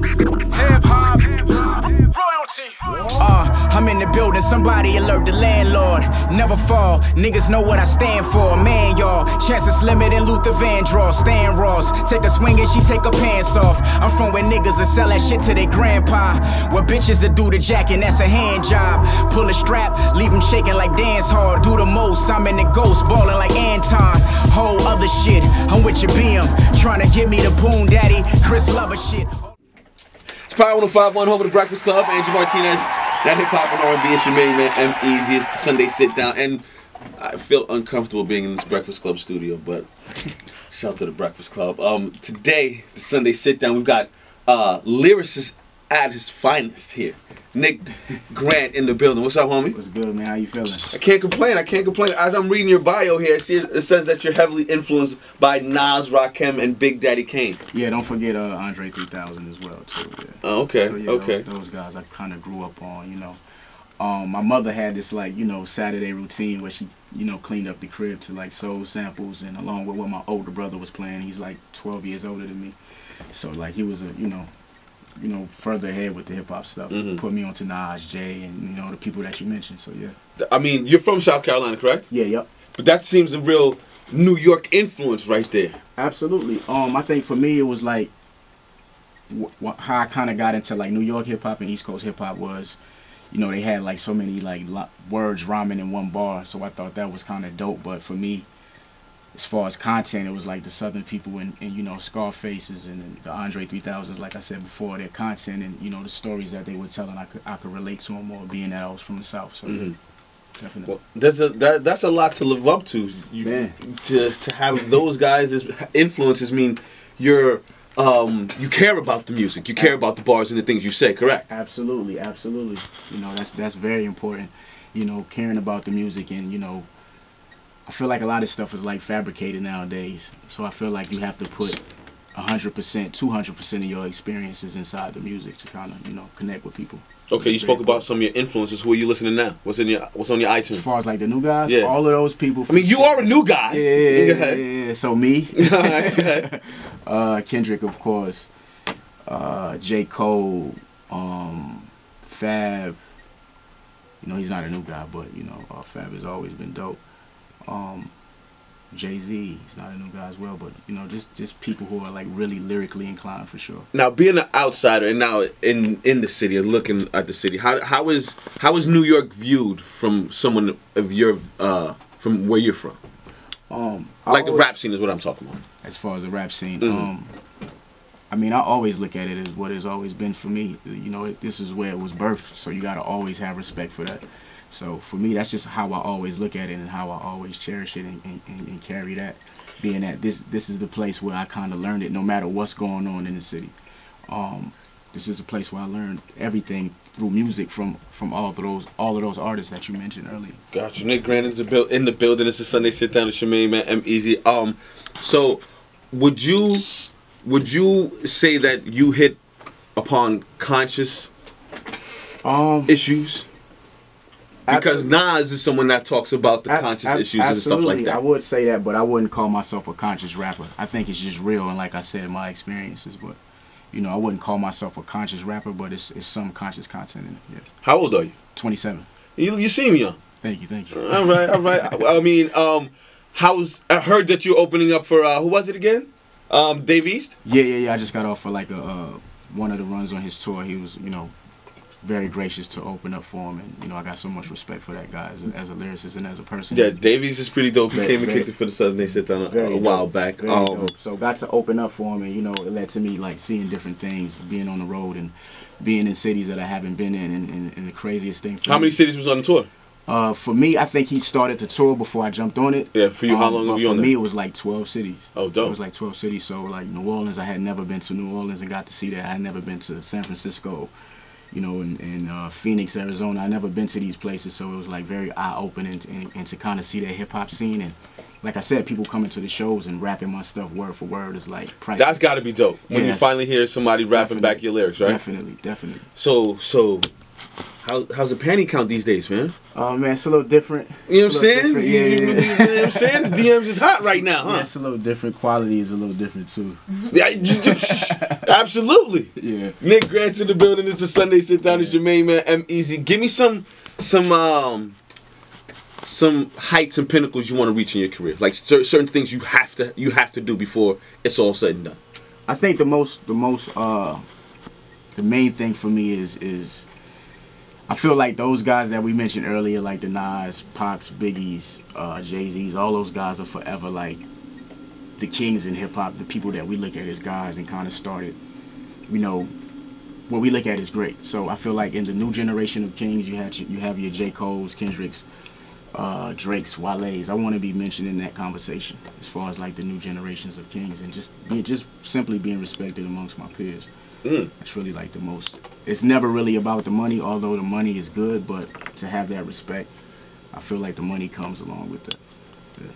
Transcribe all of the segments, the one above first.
Hip-hop, royalty. I'm in the building, somebody alert the landlord. Never fall, niggas know what I stand for. Man, y'all, chances limited, Luther Vandross. Stan Ross, take a swing and she take her pants off. I'm from where niggas that sell that shit to their grandpa. Where bitches that do the jacking, that's a hand job. Pull a strap, leave them shaking like dance hard. Do the most, I'm in the ghost, ballin' like Anton. Whole other shit, I'm with your BM. Trying to get me the Boon Daddy, Chris Lover shit. It's Power 105.1, home of the Breakfast Club. Andrew Martinez, that hip-hop and R&B. It's your main man, EmEz. It's the Sunday sit-down. And I feel uncomfortable being in this Breakfast Club studio, but shout out to the Breakfast Club. Today, the Sunday sit-down, we've got lyricist at his finest here. Nick Grant in the building. What's up, homie? What's good, man? How you feeling? I can't complain. I can't complain. As I'm reading your bio here, it says that you're heavily influenced by Nas, Rakim, and Big Daddy Kane. Yeah, don't forget Andre 3000 as well, too. Yeah. Oh, okay. So, yeah, okay. Those guys I kind of grew up on, you know. My mother had this, like, you know, Saturday routine where she, you know, cleaned up the crib to, like, soul samples, and along with what my older brother was playing. He's, like, 12 years older than me. So, like, he was a, you know, further ahead with the hip-hop stuff. Put me onto Nas, Jay, and, you know, the people that you mentioned, so yeah. I mean, you're from South Carolina, correct? Yeah, yep. But that seems a real New York influence right there. Absolutely. I think for me, it was like, how I kind of got into, like, New York hip-hop and East Coast hip-hop was, you know, they had, like, so many, like, words rhyming in one bar, so I thought that was kind of dope. But for me, as far as content, it was like the Southern people and you know, Scarfaces and the Andre 3000s, like I said before, their content and, you know, the stories that they were telling, I could relate to them more, being that I was from the South. So definitely. Well, that's a lot to live up to. To have those guys as influences mean you care about the music, you care about the bars and the things you say, correct? Absolutely, absolutely. You know, that's very important. You know, caring about the music, and you know, I feel like a lot of stuff is like fabricated nowadays. So I feel like you have to put 100%, 200% of your experiences inside the music to kind of, you know, connect with people. Okay, you spoke about some of your influences. Who are you listeking to now? What's on your iTunes? As far as like the new guys, yeah. All of those people. I mean, you are a new guy. Yeah. So me, Right, Kendrick, of course, J. Cole, Fab. You know, he's not a new guy, but you know, Fab has always been dope. Jay-Z, he's not a new guy as well, but you know, just people who are like really lyrically inclined for sure. Now, being an outsider and now in the city and looking at the city, how is New York viewed from someone of your from where you're from? Like the rap scene is what I'm talking about. As far as the rap scene, I mean, I always look at it as what it's always been for me. You know, this is where it was birthed, so you gotta always have respect for that. So for me, that's just how I always look at it and how I always cherish it and carry that, being that this is the place where I kind of learned it no matter what's going on in the city. This is a place where I learned everything through music from all of those artists that you mentioned earlier. Gotcha. Nick Grant is in the building. It's a Sunday sit down with your main man, EmEz. So would you say that you hit upon conscious issues? Because Nas is someone that talks about the conscious issues and stuff like that. I would say that, but I wouldn't call myself a conscious rapper. I think it's just real, and like I said, my experiences. But you know, I wouldn't call myself a conscious rapper, but it's some conscious content in it. Yes. How old are you? 27. You seem young. Thank you. All right. I mean, I heard that you're opening up for who was it again? Dave East. Yeah. I just got off for like one of the runs on his tour. He was, you know, very gracious to open up for him, and you know, I got so much respect for that guy as a lyricist and as a person. Yeah, Davies is pretty dope. He came and kicked it for the Sunday sit down a while back. So got to open up for him, and you know, it led to me like seeing different things, being on the road and being in cities that I haven't been in, and the craziest thing. How many cities was on the tour? For me, I think he started the tour before I jumped on it. Yeah, for you, how long were you on there? For me, it was like 12 cities. Oh, dope. It was like 12 cities. So like New Orleans, I had never been to New Orleans and got to see that. I had never been to San Francisco. You know, in Phoenix, Arizona. I never been to these places, so it was like very eye-opening and to kind of see that hip-hop scene. And like I said, people coming to the shows and rapping my stuff word for word is like priceless. That's got to be dope when you finally hear somebody rapping back your lyrics, right? Definitely. So How's the panty count these days, man? Oh man, it's a little different. You know what I'm saying? Yeah, You know what I'm saying? The DMs is hot right now, huh? Yeah, it's a little different. Quality is a little different too. So. Yeah, absolutely. Yeah. Nick Grant's in the building. It's a Sunday sit down. It's your main man, EmEz. Give me some heights and pinnacles you want to reach in your career, like certain things you have to do before it's all said and done. I think the main thing for me is I feel like those guys that we mentioned earlier, like the Nas, Pacs, Biggies, Jay-Z's, all those guys are forever like the kings in hip hop, the people that we look at as guys and kind of started, you know, what we look at is great. So I feel like in the new generation of kings, you have your J. Cole's, Kendrick's, Drake's, Wale's. I want to be mentioned in that conversation as far as like the new generations of kings and just simply being respected amongst my peers. That's really like the most. It's never really about the money, although the money is good, but to have that respect, I feel like the money comes along with that. Yeah.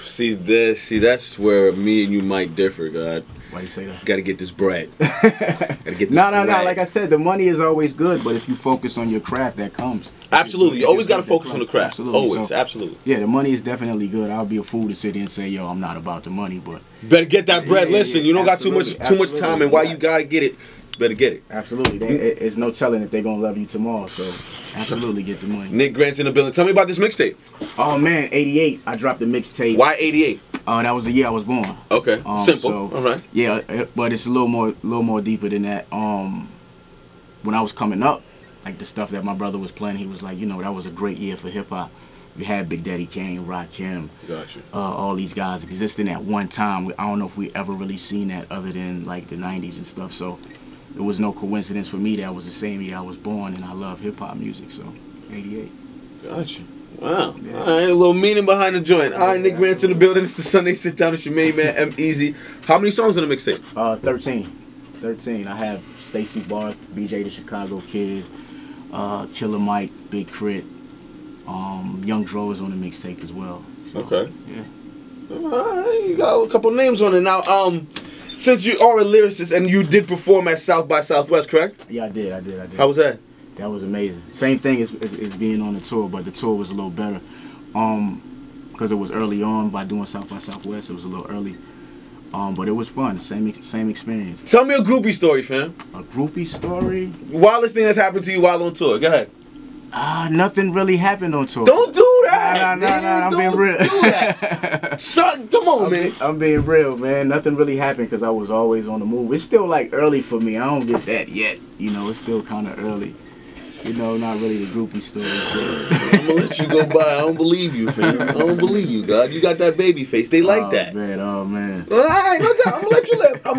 See, that's where me and you might differ, God. Why you say that? Got to get this bread. Gotta get this No. bread. Like I said, the money is always good, but if you focus on your craft, that comes. Absolutely. You always got to focus on the craft. Absolutely. Always, so, absolutely. Yeah, the money is definitely good. I'll be a fool to sit here and say, yo, I'm not about the money, but Better get that bread. Listen, you don't got too much Absolutely. time, and while you gotta get it, better get it. absolutely. It's no telling if they're going to love you tomorrow, so absolutely get the money. Nick Grant's in the building. Tell me about this mixtape. Oh, man, 88, I dropped the mixtape. Why 88? That was the year I was born. Okay, simple. So, All right. Yeah, but it's a little more deeper than that. When I was coming up, like the stuff that my brother was playing, he was like, you know, that was a great year for hip hop. We had Big Daddy Kane, Rakim, Gotcha. all these guys existing at one time. I don't know if we ever really seen that other than like the 90s and stuff. So it was no coincidence for me that was the same year I was born, and I love hip hop music. So 88. Gotcha. Wow. Yeah. All right, a little meaning behind the joint. All right, Nick Grant's in the building. It's the Sunday sit down. It's your main man, EmEz. How many songs on the mixtape? 13. I have Stacy Barth, BJ the Chicago Kid, Killer Mike, Big Crit, Young Dro is on the mixtape as well. So, okay. Yeah. All right, you got a couple names on it now. Since you are a lyricist and you did perform at South by Southwest, correct? Yeah, I did. How was that? That was amazing. Same thing as being on the tour, but the tour was a little better. Because it was early on by doing South by Southwest, it was a little early. But it was fun. Same experience. Tell me a groupie story, fam. A groupie story? Wildest thing that's happened to you while on tour. Go ahead. Nothing really happened on tour. Don't do that. Nah, I'm being real. Do that. Son, come on, man. I'm being real, man. Nothing really happened because I was always on the move. It's still like early for me. I don't get that yet. You know, it's still kind of early. You know, not really the groupie story. I'm gonna let you go by. I don't believe you, fam. I don't believe you, God. You got that baby face. They like that. Oh man. All right, no doubt. I'm gonna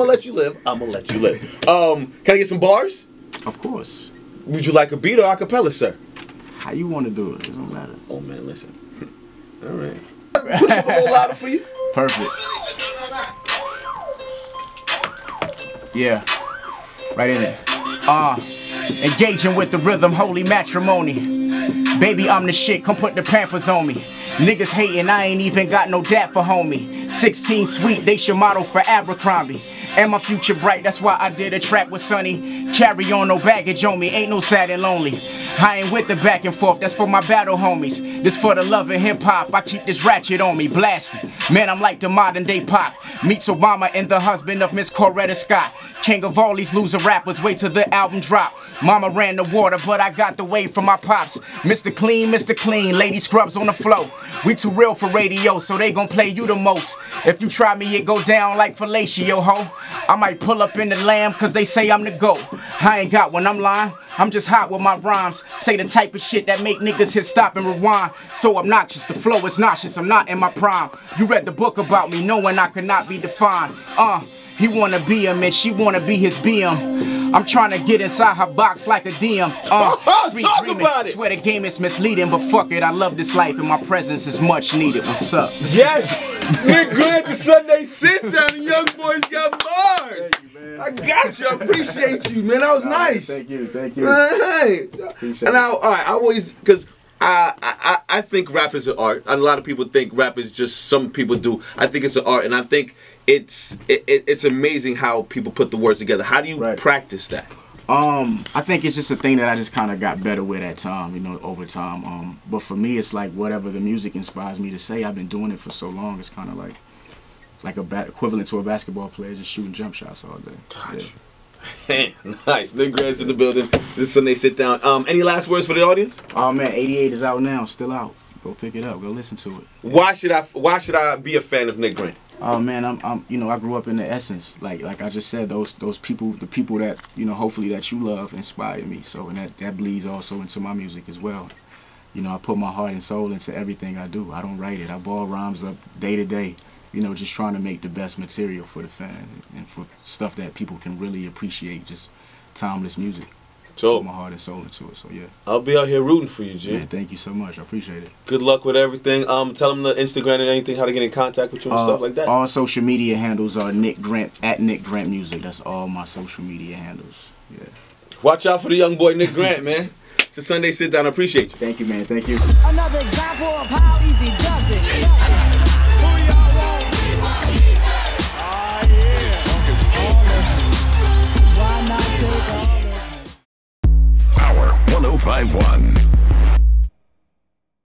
let you live. Can I get some bars? Of course. Would you like a beat or a cappella, sir? How you want to do it? It don't matter. Oh man, listen. All right. Put it up a little louder for you. Perfect. Yeah. Right in it. Engaging with the rhythm, holy matrimony. Baby, I'm the shit, come put the Pampers on me. Niggas hating, I ain't even got no dap for homie. 16 sweet, they should model for Abercrombie. And my future bright, that's why I did a track with Sonny. Carry on, no baggage on me, ain't no sad and lonely. I ain't with the back and forth, that's for my battle homies. This for the love of hip hop, I keep this ratchet on me, blasting. Man, I'm like the modern day Pac. Meets Obama and the husband of Miss Coretta Scott. King of all these loser rappers, wait till the album drop. Mama ran the water, but I got the wave from my pops. Mr. Clean, lady scrubs on the flow. We too real for radio, so they gon' play you the most. If you try me, it go down like fellatio, ho. I might pull up in the lamb, cause they say I'm the GOAT. I ain't got one, I'm lying. I'm just hot with my rhymes. Say the type of shit that make niggas hit stop and rewind. So obnoxious, the flow is nauseous, I'm not in my prime. You read the book about me, knowing I could not be defined. He wanna be him and she wanna be his BM. I'm trying to get inside her box like a DM. Talk about it. Swear the game is misleading, but fuck it, I love this life and my presence is much needed. What's up? Yes, Nick Grant, the Sunday sit down, and young boys got bars. I got you. I appreciate you, man. That was nice. Thank you. Hey. And now, all right, I always, because I think rap is an art. And a lot of people think rap is just some people do. I think it's an art, and I think it's amazing how people put the words together. How do you practice that? I think it's just a thing that I just kind of got better with at time, you know, over time. But for me, it's like whatever the music inspires me to say. I've been doing it for so long. It's kind of like equivalent to a basketball player just shooting jump shots all day. Gotcha. Yeah. Nice. Nick Grant's in the building. This Sunday sit down. Any last words for the audience? Oh man, 88 is out now, still out. Go pick it up. Go listen to it. Yeah. Why should I be a fan of Nick Grant? Oh man, I'm you know, I grew up in the essence. Like I just said, those people, the people that, you know, hopefully that you love inspired me. So and that bleeds also into my music as well. You know, I put my heart and soul into everything I do. I don't write it. I ball rhymes up day to day. You know, just trying to make the best material for the fan and for stuff that people can really appreciate. Just timeless music. So put my heart and soul into it. So yeah. I'll be out here rooting for you, G. Man, thank you so much. I appreciate it. Good luck with everything. Tell them the Instagram and anything, how to get in contact with you and stuff like that. All social media handles are Nick Grant at Nick Grant Music. That's all my social media handles. Yeah. Watch out for the young boy Nick Grant, man. It's a Sunday sit down. I appreciate you. Thank you, man. Thank you. Another example of how easy does it. Power 105.1.